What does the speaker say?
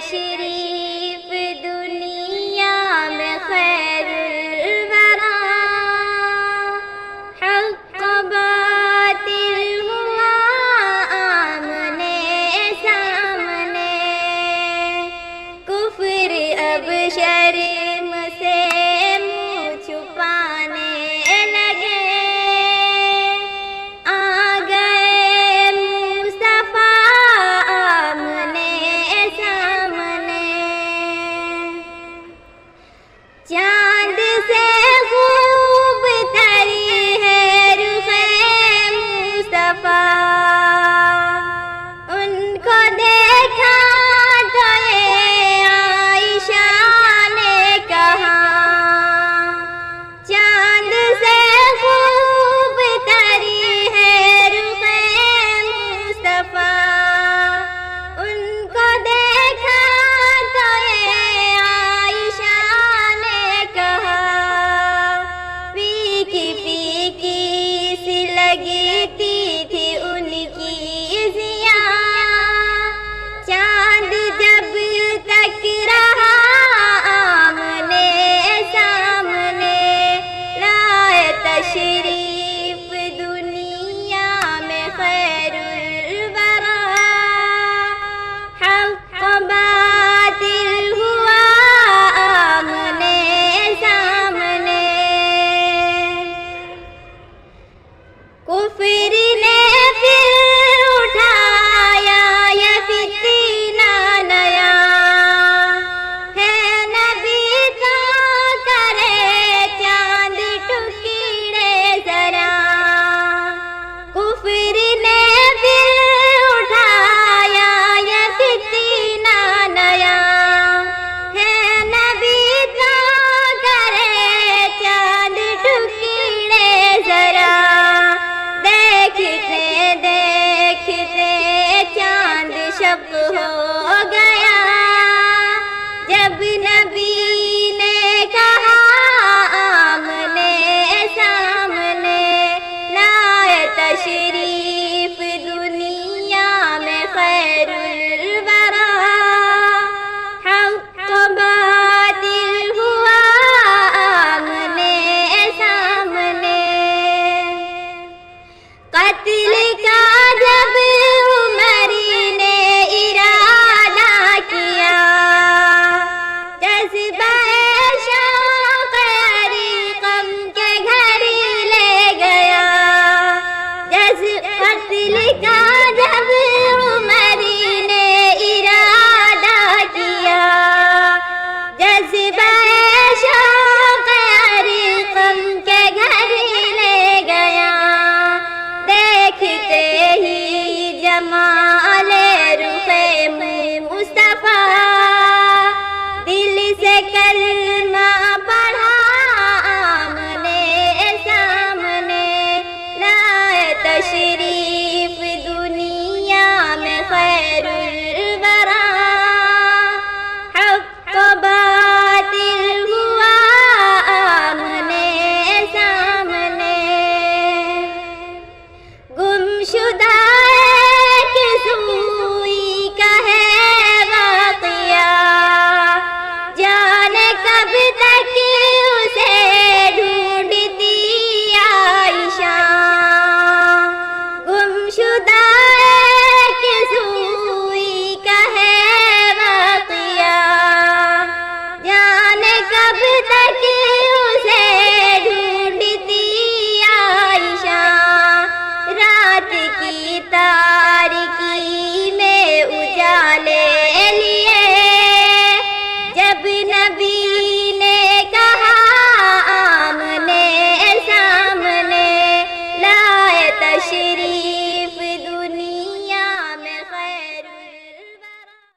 تشریف دنیا میں خیر الورا، حق باطل ہوا آمنے سامنے، کفر اب شرم سے منہ چھپانے لگے، آ گئے مصطفیٰ آمنے سامنے، چاند سے خوب تری ہے رخ مصطفیٰ، ان کو دیکھا تو یہ عائشہ نے کہا، چاند سے خوب تری ہے رخ مصطفیٰ، ان کو دیکھا تو یہ عائشہ نے کہا، پھیکی پھیکی سی لگتی تھی ان کی ضیاء، چاند جب تک رہا آمنے سامنے، لائے تشریف دنیا میں خیر الورا، حق باطل ہوا آمنے سامنے، کفر نے پھر اٹھایا یہ فتنہ نیا، ہے نبی تو کرے چاند ٹکڑے ذرا، کفر نے پھر اٹھایا یہ فتنہ نیا، ہے نبی تو کرے چاند ٹکڑے ذرا، دیکھتے دیکھتے چاند شب ہو